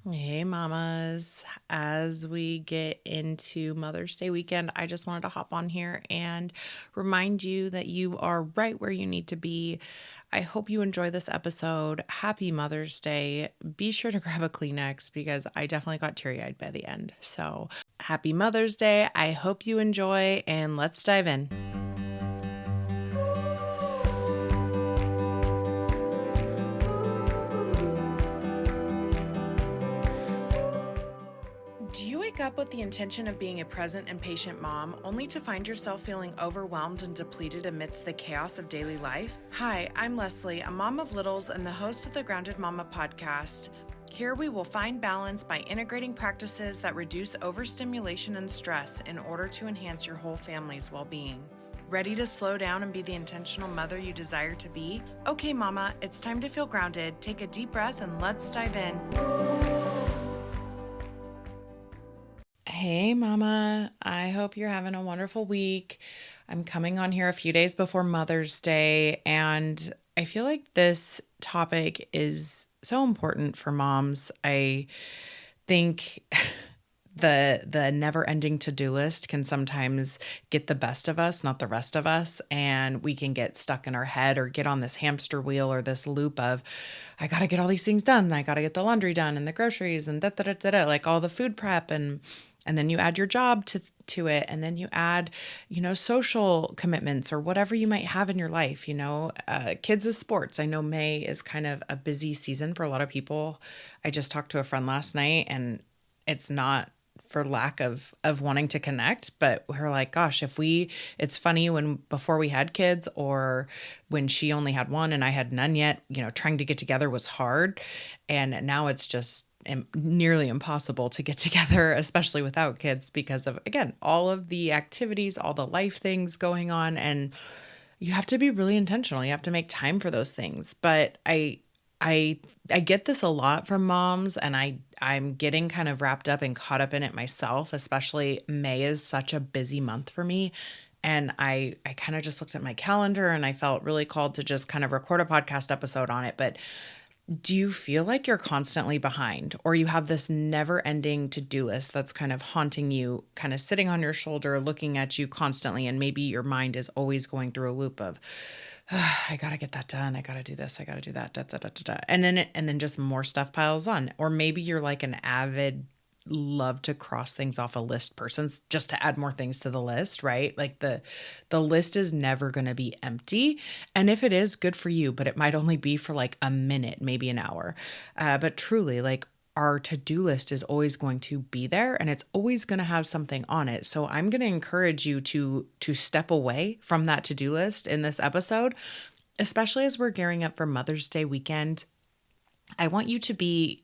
Hey, mamas. As we get into Mother's Day weekend, I just wanted to hop on here and remind you that you are right where you need to be. I hope you enjoy this episode. Happy Mother's Day. Be sure to grab a Kleenex because I definitely got teary eyed by the end. So, happy Mother's Day. I hope you enjoy, and let's dive in. Do you wake up with the intention of being a present and patient mom, only to find yourself feeling overwhelmed and depleted amidst the chaos of daily life? Hi, I'm Lesley, a mom of littles and the host of the Grounded Mama podcast. Here we will find balance by integrating practices that reduce overstimulation and stress in order to enhance your whole family's well-being. Ready to slow down and be the intentional mother you desire to be? Okay, mama, it's time to feel grounded. Take a deep breath and let's dive in. Hey, Mama. I hope you're having a wonderful week. I'm coming on here a few days before Mother's Day, and I feel like this topic is so important for moms. I think the never-ending to-do list can sometimes get the best of us, not the rest of us, and we can get stuck in our head or get on this hamster wheel or this loop of I got to get all these things done. I got to get the laundry done and the groceries and da da da da, like all the food prep and then you add your job to it, and then you add, social commitments or whatever you might have in your life, kids as sports. I know May is kind of a busy season for a lot of people. I just talked to a friend last night, and it's not for lack of wanting to connect, but we're like, gosh, it's funny when before we had kids or when she only had one and I had none yet, trying to get together was hard. And now it's just nearly impossible to get together, especially without kids, because of, again, all of the activities, all the life things going on. And you have to be really intentional. You have to make time for those things. But I get this a lot from moms, and I'm getting kind of wrapped up and caught up in it myself. Especially May is such a busy month for me. And I kind of just looked at my calendar and I felt really called to just kind of record a podcast episode on it. But do you feel like you're constantly behind, or you have this never ending to-do list that's kind of haunting you, kind of sitting on your shoulder, looking at you constantly, and maybe your mind is always going through a loop of, I got to get that done. I got to do this. I got to do that. Da, da, da, da, da. And then just more stuff piles on. Or maybe you're like an avid love to cross things off a list persons just to add more things to the list, right? Like the list is never going to be empty. And if it is, good for you, but it might only be for like a minute, maybe an hour. But truly, like, our to-do list is always going to be there, and it's always going to have something on it. So I'm going to encourage you to step away from that to-do list in this episode, especially as we're gearing up for Mother's Day weekend. I want you to be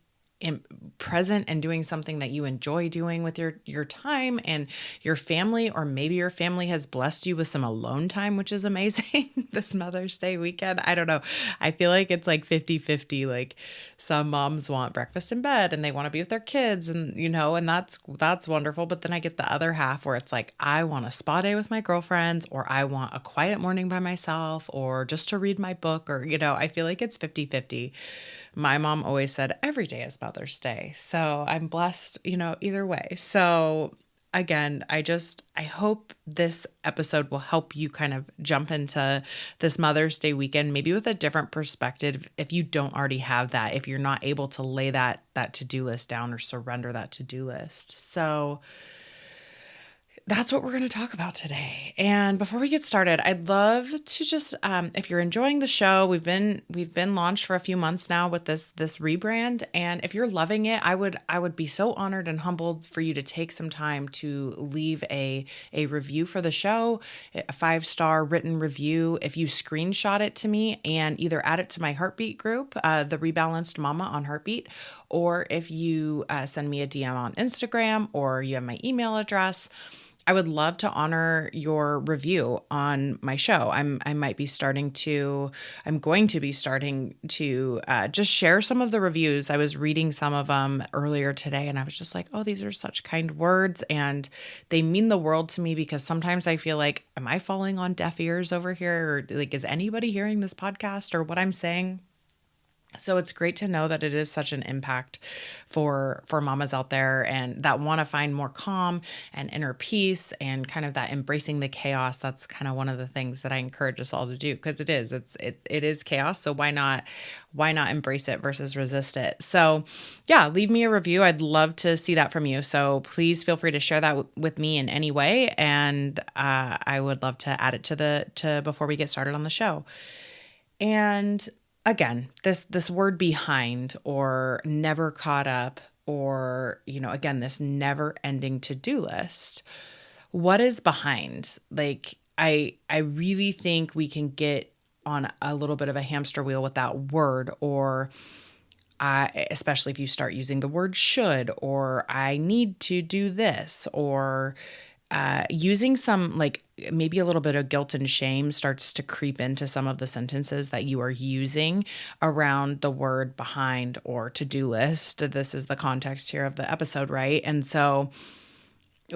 present and doing something that you enjoy doing with your time and your family, or maybe your family has blessed you with some alone time, which is amazing this Mother's Day weekend. I don't know. I feel like it's like 50-50. Like, some moms want breakfast in bed and they want to be with their kids, and and that's wonderful. But then I get the other half where it's like, I want a spa day with my girlfriends, or I want a quiet morning by myself, or just to read my book, or I feel like it's 50-50. My mom always said every day is Mother's Day. So I'm blessed, either way. So again, I hope this episode will help you kind of jump into this Mother's Day weekend, maybe with a different perspective. If you don't already have that, if you're not able to lay that to-do list down or surrender that to-do list. So that's what we're going to talk about today. And before we get started, I'd love to just, if you're enjoying the show, we've been launched for a few months now with this rebrand, and if you're loving it, I would be so honored and humbled for you to take some time to leave a review for the show, a 5-star written review. If you screenshot it to me and either add it to my Heartbeat group, the Rebalanced Mama on Heartbeat, or if you send me a DM on Instagram, or you have my email address, I would love to honor your review on my show. I'm going to be starting to just share some of the reviews. I was reading some of them earlier today, and I was just like, oh, these are such kind words, and they mean the world to me, because sometimes I feel like, am I falling on deaf ears over here? Or like, is anybody hearing this podcast or what I'm saying? So it's great to know that it is such an impact for mamas out there and that want to find more calm and inner peace and kind of that embracing the chaos. That's kind of one of the things that I encourage us all to do, because it is chaos. So why not embrace it versus resist it? So yeah, leave me a review. I'd love to see that from you. So please feel free to share that with me in any way, and I would love to add it to before we get started on the show. And again, this word behind or never caught up, or again, this never ending to-do list. What is behind? Like I really think we can get on a little bit of a hamster wheel with that word, or especially if you start using the word should, or I need to do this, or using some, like, maybe a little bit of guilt and shame starts to creep into some of the sentences that you are using around the word behind or to-do list. This is the context here of the episode, right? And so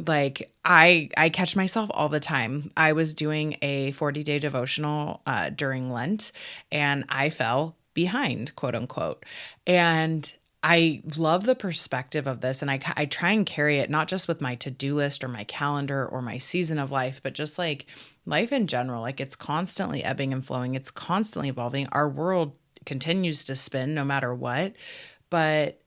like I catch myself all the time. I was doing a 40-day devotional during Lent, and I fell behind, quote unquote. And I love the perspective of this, and I try and carry it not just with my to-do list or my calendar or my season of life, but just like life in general. Like, it's constantly ebbing and flowing. It's constantly evolving. Our world continues to spin no matter what, but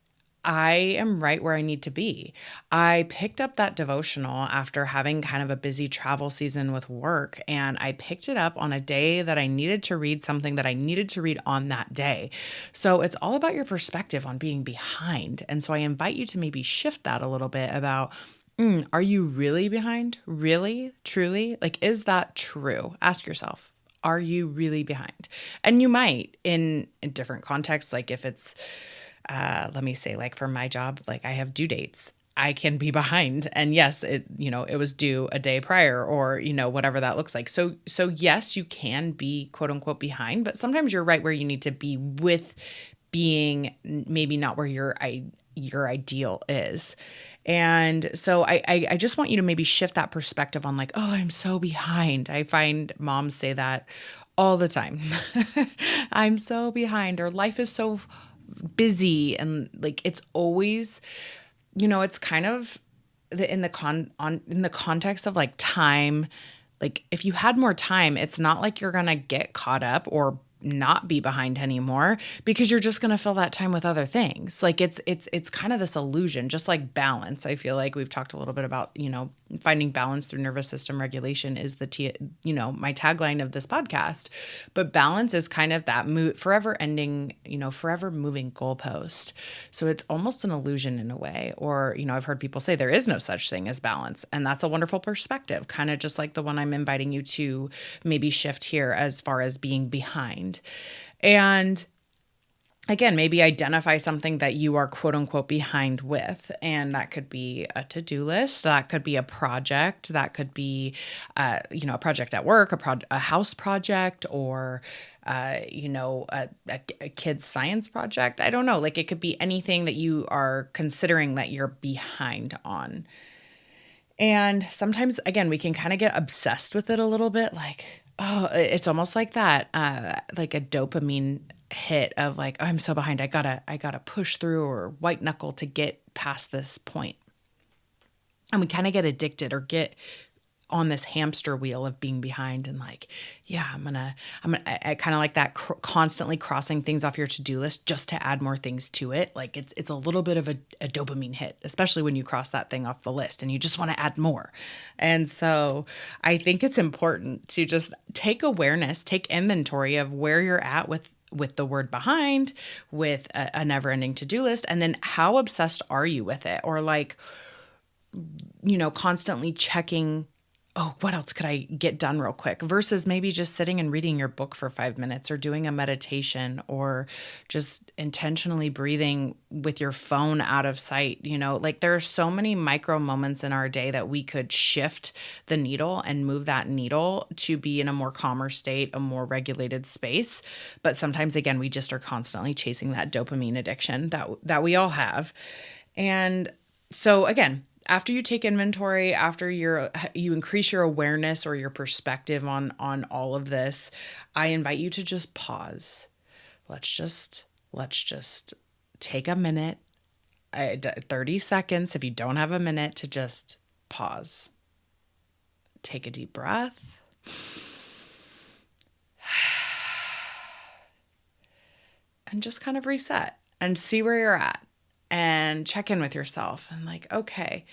I am right where I need to be. I picked up that devotional after having kind of a busy travel season with work, and I picked it up on a day that I needed to read something that I needed to read on that day. So it's all about your perspective on being behind. And so I invite you to maybe shift that a little bit about, are you really behind? Really? Truly? Like, is that true? Ask yourself. Are you really behind? And you might in different contexts, like if it's let me say, like for my job, like I have due dates. I can be behind. And yes, it was due a day prior, or, whatever that looks like. So yes, you can be quote unquote behind, but sometimes you're right where you need to be with being maybe not where your ideal is. And so I just want you to maybe shift that perspective on, like, oh, I'm so behind. I find moms say that all the time. I'm so behind, or life is so busy, and like it's always, it's kind of in the context of like time. Like, if you had more time, it's not like you're gonna get caught up or not be behind anymore, because you're just going to fill that time with other things. Like, it's kind of this illusion, just like balance. I feel like we've talked a little bit about, finding balance through nervous system regulation is my tagline of this podcast. But balance is kind of that forever ending, forever moving goalpost. So it's almost an illusion in a way. Or, I've heard people say there is no such thing as balance. And that's a wonderful perspective, kind of just like the one I'm inviting you to maybe shift here as far as being behind. And again, maybe identify something that you are quote unquote behind with. And that could be a to-do list. That could be a project. That could be, a project at work, a house project, or, a kid's science project. I don't know. Like, it could be anything that you are considering that you're behind on. And sometimes, again, we can kind of get obsessed with it a little bit. Like, oh, it's almost like that, like a dopamine hit of like, oh, I'm so behind. I gotta push through or white knuckle to get past this point. And we kind of get addicted or get on this hamster wheel of being behind, and like, yeah, I kind of like that constantly crossing things off your to-do list just to add more things to it. Like, it's a little bit of a dopamine hit, especially when you cross that thing off the list and you just want to add more. And so I think it's important to just take awareness, take inventory of where you're at with the word behind, with a never-ending to-do list, and then how obsessed are you with it? Or like, constantly checking, oh, what else could I get done real quick? Versus maybe just sitting and reading your book for 5 minutes, or doing a meditation, or just intentionally breathing with your phone out of sight. Like, there are so many micro moments in our day that we could shift the needle and move that needle to be in a more calmer state, a more regulated space. But sometimes, again, we just are constantly chasing that dopamine addiction that we all have. And so again, after you take inventory, after you increase your awareness or your perspective on all of this, I invite you to just pause. Let's just let's just take a minute, 30 seconds, if you don't have a minute, to just pause. Take a deep breath. And just kind of reset and see where you're at and check in with yourself and like, okay,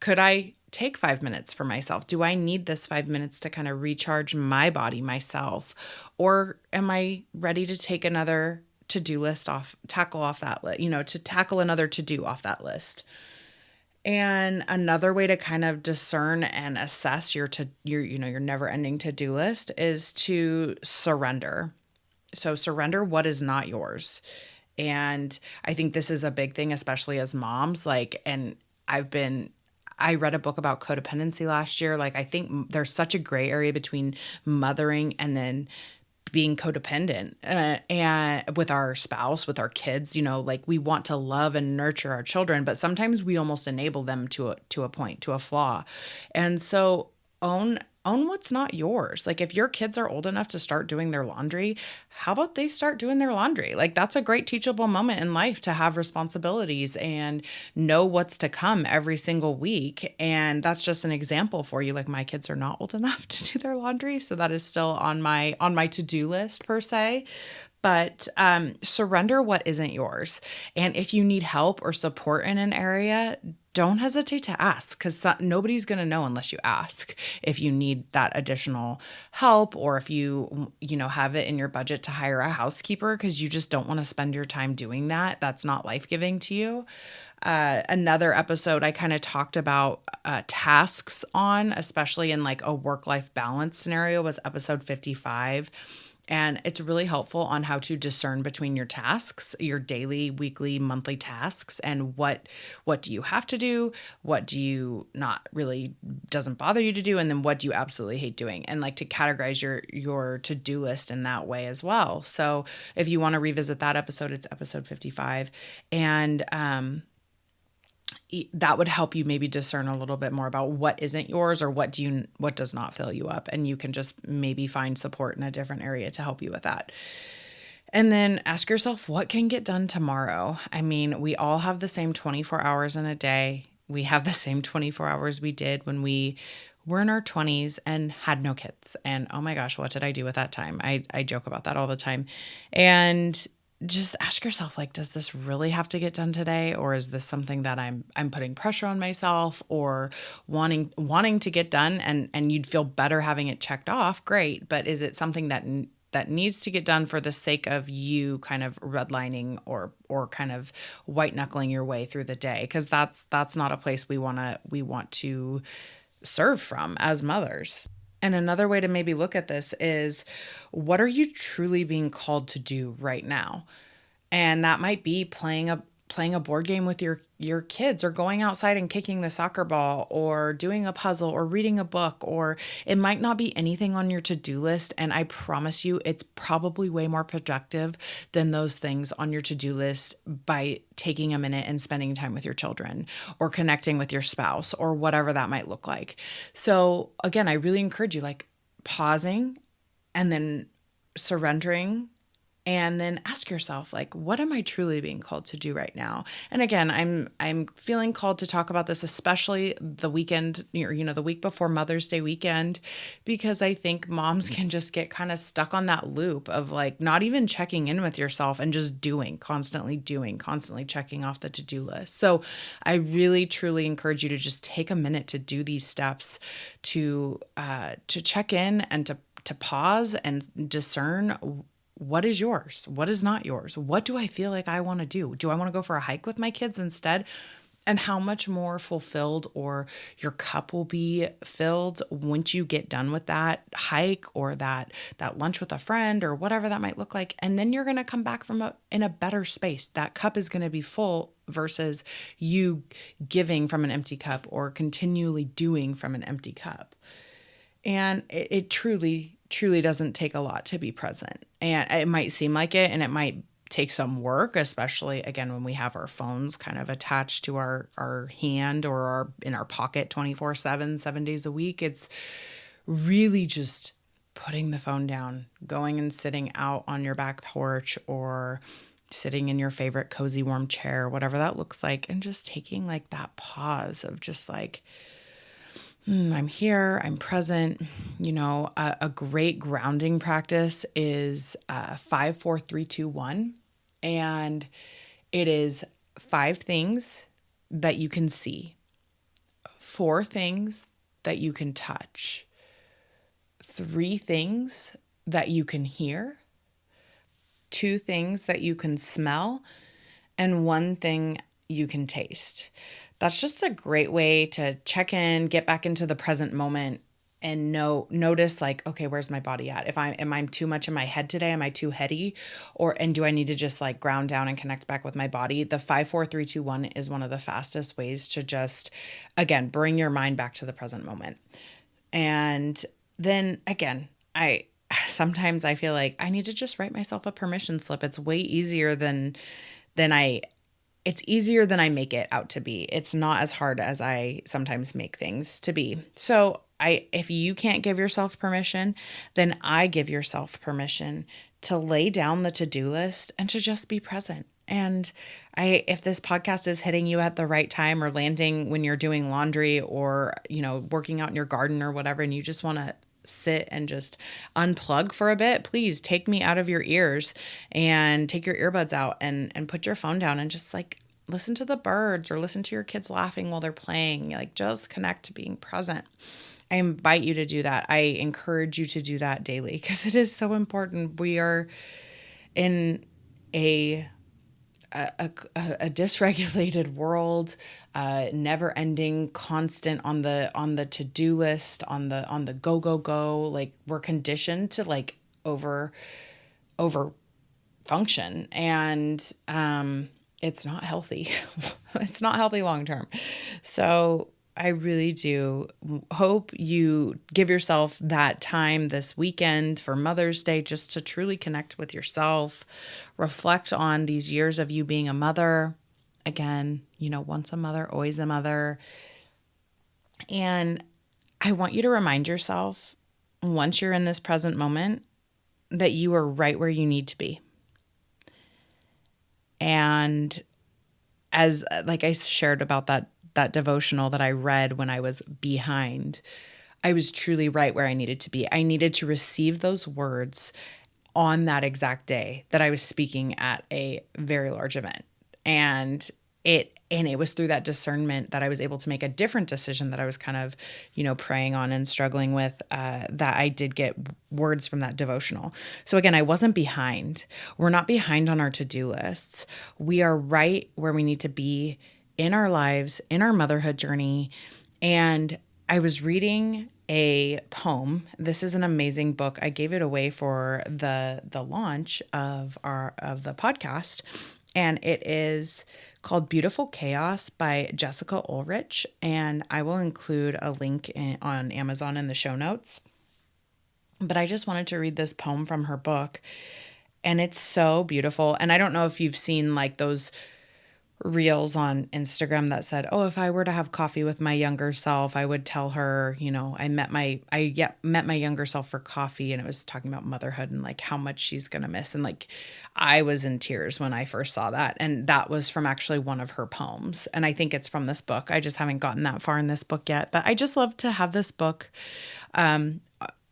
could I take 5 minutes for myself? Do I need this 5 minutes to kind of recharge my body, myself? Or am I ready to take another to-do list off, tackle off that list, to tackle another to-do off that list? And another way to kind of discern and assess your never ending to-do list is to surrender. So surrender what is not yours. And I think this is a big thing, especially as moms. I read a book about codependency last year. Like, I think there's such a gray area between mothering and then being codependent and with our spouse, with our kids. Like, we want to love and nurture our children, but sometimes we almost enable them to a point, to a flaw. And so own what's not yours. Like, if your kids are old enough to start doing their laundry, how about they start doing their laundry? Like, that's a great teachable moment in life, to have responsibilities and know what's to come every single week. And that's just an example for you. Like, my kids are not old enough to do their laundry, so that is still on my to-do list per se. But surrender what isn't yours. And if you need help or support in an area, don't hesitate to ask, because nobody's going to know unless you ask if you need that additional help, or if you have it in your budget to hire a housekeeper because you just don't want to spend your time doing that. That's not life-giving to you. Another episode I kind of talked about tasks on, especially in like a work-life balance scenario, was episode 55. And it's really helpful on how to discern between your tasks, your daily, weekly, monthly tasks, and what do you have to do, what do you not really doesn't bother you to do, and then what do you absolutely hate doing, and like to categorize your to-do list in that way as well. So if you want to revisit that episode, it's episode 55. And that would help you maybe discern a little bit more about what isn't yours, or what does not fill you up. And you can just maybe find support in a different area to help you with that. And then ask yourself, what can get done tomorrow? I mean, we all have the same 24 hours in a day. We have the same 24 hours we did when we were in our 20s and had no kids. And oh my gosh, what did I do with that time? I joke about that all the time. And just ask yourself, like, does this really have to get done today? Or is this something that I'm putting pressure on myself, or wanting to get done, and you'd feel better having it checked off? Great. But is it something that needs to get done for the sake of you kind of redlining or kind of white knuckling your way through the day? Because that's not a place we want to serve from as mothers. And another way to maybe look at this is, what are you truly being called to do right now? And that might be playing a board game with your kids, or going outside and kicking the soccer ball, or doing a puzzle, or reading a book. Or it might not be anything on your to-do list, and I promise you it's probably way more productive than those things on your to-do list, by taking a minute and spending time with your children, or connecting with your spouse, or whatever that might look like. So again, I really encourage you, like, pausing and then surrendering. And then ask yourself, like, what am I truly being called to do right now? And again, I'm feeling called to talk about this, especially the weekend, the week before Mother's Day weekend, because I think moms can just get kind of stuck on that loop of like not even checking in with yourself, and just constantly checking off the to-do list. So I really, truly encourage you to just take a minute to do these steps, to check in, and to pause and discern what is yours, what is not yours. What do I feel like I want to do? Do I want to go for a hike with my kids instead? And how much more fulfilled, or your cup will be filled once you get done with that hike, or that lunch with a friend, or whatever that might look like. And then you're going to come back in a better space. That cup is going to be full, versus you giving from an empty cup, or continually doing from an empty cup. And it truly doesn't take a lot to be present. And it might seem like it, and it might take some work, especially again when we have our phones kind of attached to our hand, or in our pocket 24/7, 7 days a week. It's really just putting the phone down, going and sitting out on your back porch, or sitting in your favorite cozy warm chair, whatever that looks like, and just taking like that pause of just like, I'm here, I'm present. A great grounding practice is 5, 4, 3, 2, 1. And it is 5 things that you can see, 4 things that you can touch, 3 things that you can hear, 2 things that you can smell, and 1 thing you can taste. That's just a great way to check in, get back into the present moment, and notice like, okay, where's my body at? Am I too much in my head today? Am I too heady? And do I need to just like ground down and connect back with my body? The 5, 4, 3, 2, 1 is one of the fastest ways to just, again, bring your mind back to the present moment. And then again, sometimes I feel like I need to just write myself a permission slip. It's way easier than it's easier than I make it out to be. It's not as hard as I sometimes make things to be. So if you can't give yourself permission, then I give yourself permission to lay down the to-do list and to just be present. And if this podcast is hitting you at the right time or landing when you're doing laundry or, working out in your garden or whatever, and you just want to sit and just unplug for a bit, please take me out of your ears and take your earbuds out and put your phone down and just like listen to the birds or listen to your kids laughing while they're playing. Like just connect to being present. I invite you to do that. I encourage you to do that daily because it is so important. We are in a dysregulated world, never ending, constant on the to-do list, on the go. Like we're conditioned to like over function, and it's not healthy. It's not healthy long term. So I really do hope you give yourself that time this weekend for Mother's Day just to truly connect with yourself, reflect on these years of you being a mother. Again, once a mother, always a mother. And I want you to remind yourself, once you're in this present moment, that you are right where you need to be. And as like I shared about that devotional that I read when I was behind, I was truly right where I needed to be. I needed to receive those words on that exact day that I was speaking at a very large event. And it was through that discernment that I was able to make a different decision that I was kind of, praying on and struggling with, that I did get words from that devotional. So again, I wasn't behind. We're not behind on our to-do lists. We are right where we need to be in our lives, in our motherhood journey. And I was reading a poem. This is an amazing book. I gave it away for the launch of the podcast, and it is called Beautiful Chaos by Jessica Ulrich, and I will include a link on Amazon in the show notes. But I just wanted to read this poem from her book, and it's so beautiful. And I don't know if you've seen like those reels on Instagram that said, oh, if I were to have coffee with my younger self, I would tell her, I met my younger self for coffee, and it was talking about motherhood and like how much she's going to miss. And like, I was in tears when I first saw that. And that was from actually one of her poems. And I think it's from this book. I just haven't gotten that far in this book yet, but I just love to have this book,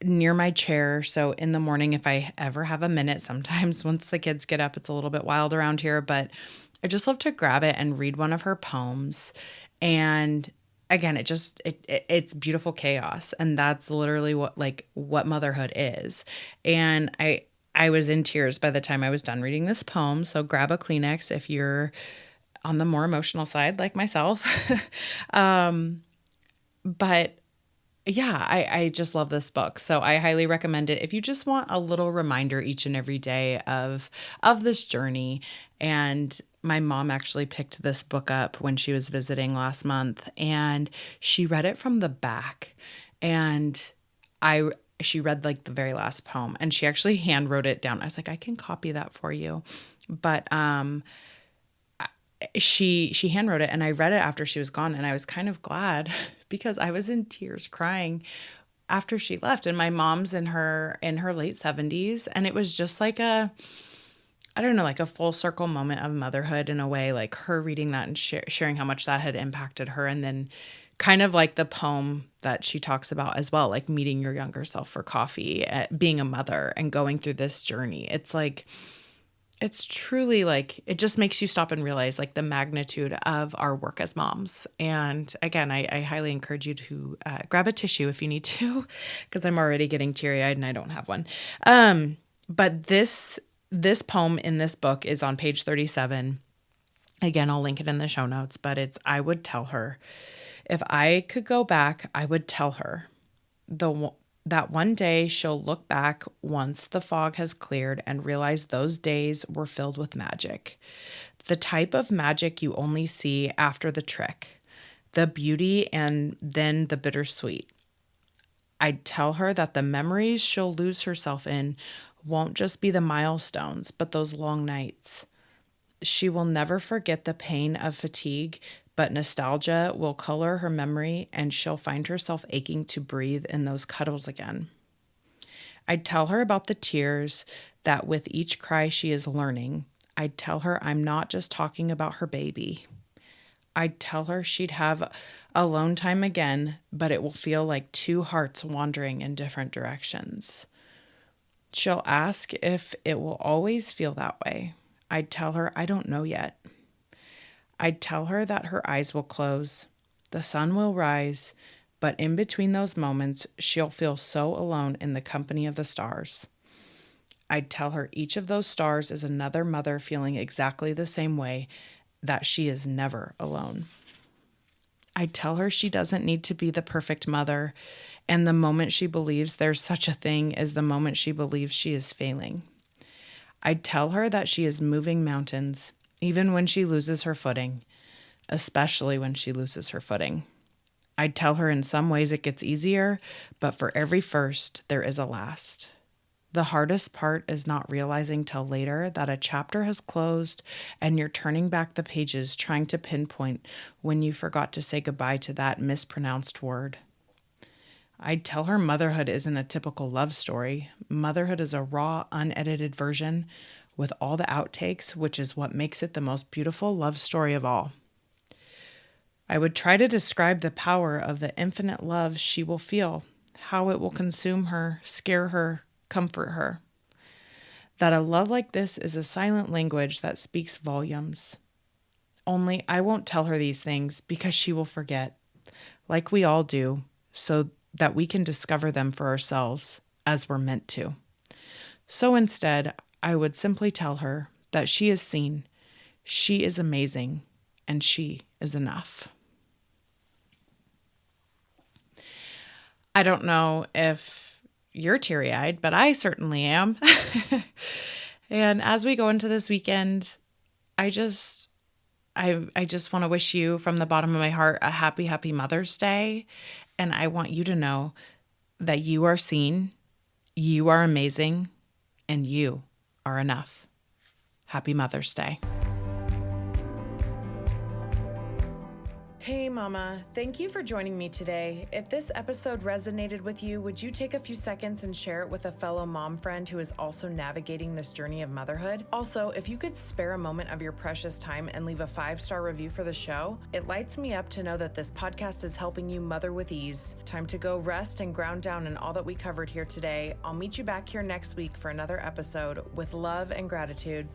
near my chair. So in the morning, if I ever have a minute, sometimes once the kids get up, it's a little bit wild around here, but I just love to grab it and read one of her poems. And again, it's beautiful chaos. And that's literally what motherhood is. And I was in tears by the time I was done reading this poem. So grab a Kleenex if you're on the more emotional side like myself. But yeah, I just love this book. So I highly recommend it if you just want a little reminder each and every day of this journey. And my mom actually picked this book up when she was visiting last month, and she read it from the back. And she read like the very last poem, and she actually hand wrote it down. I was like, I can copy that for you. But she hand wrote it, and I read it after she was gone, and I was kind of glad because I was in tears crying after she left. And my mom's in her late 70s, and it was just like I don't know, like a full circle moment of motherhood in a way, like her reading that and sharing how much that had impacted her. And then kind of like the poem that she talks about as well, like meeting your younger self for coffee, being a mother and going through this journey. It's like, it's truly like, it just makes you stop and realize like the magnitude of our work as moms. And again, I highly encourage you to grab a tissue if you need to, because I'm already getting teary eyed and I don't have one. But this poem in this book is on page 37. Again, I'll link it in the show notes, but it's, I would tell her, if I could go back, I would tell her that one day she'll look back once the fog has cleared and realize those days were filled with magic. The type of magic you only see after the trick, the beauty and then the bittersweet. I'd tell her that the memories she'll lose herself in won't just be the milestones, but those long nights. She will never forget the pain of fatigue, but nostalgia will color her memory and she'll find herself aching to breathe in those cuddles again. I'd tell her about the tears that with each cry she is learning. I'd tell her I'm not just talking about her baby. I'd tell her she'd have alone time again, but it will feel like two hearts wandering in different directions. She'll ask if it will always feel that way. I'd tell her I don't know yet. I'd tell her that her eyes will close, the sun will rise, but in between those moments, she'll feel so alone in the company of the stars. I'd tell her each of those stars is another mother feeling exactly the same way, that she is never alone. I'd tell her she doesn't need to be the perfect mother, and the moment she believes there's such a thing is the moment she believes she is failing. I'd tell her that she is moving mountains, even when she loses her footing, especially when she loses her footing. I'd tell her in some ways it gets easier, but for every first, there is a last. The hardest part is not realizing till later that a chapter has closed and you're turning back the pages trying to pinpoint when you forgot to say goodbye to that mispronounced word. I'd tell her motherhood isn't a typical love story. Motherhood is a raw, unedited version with all the outtakes, which is what makes it the most beautiful love story of all. I would try to describe the power of the infinite love she will feel, how it will consume her, scare her, comfort her. That a love like this is a silent language that speaks volumes. Only I won't tell her these things because she will forget, like we all do, so that we can discover them for ourselves as we're meant to. So instead, I would simply tell her that she is seen, she is amazing, and she is enough. I don't know if you're teary-eyed, but I certainly am. And as we go into this weekend, I just want to wish you from the bottom of my heart a happy, happy Mother's Day. And I want you to know that you are seen, you are amazing, and you are enough. Happy Mother's Day. Hey Mama, thank you for joining me today. If this episode resonated with you, would you take a few seconds and share it with a fellow mom friend who is also navigating this journey of motherhood? Also, if you could spare a moment of your precious time and leave a 5-star review for the show, it lights me up to know that this podcast is helping you mother with ease. Time to go rest and ground down in all that we covered here today. I'll meet you back here next week for another episode with love and gratitude.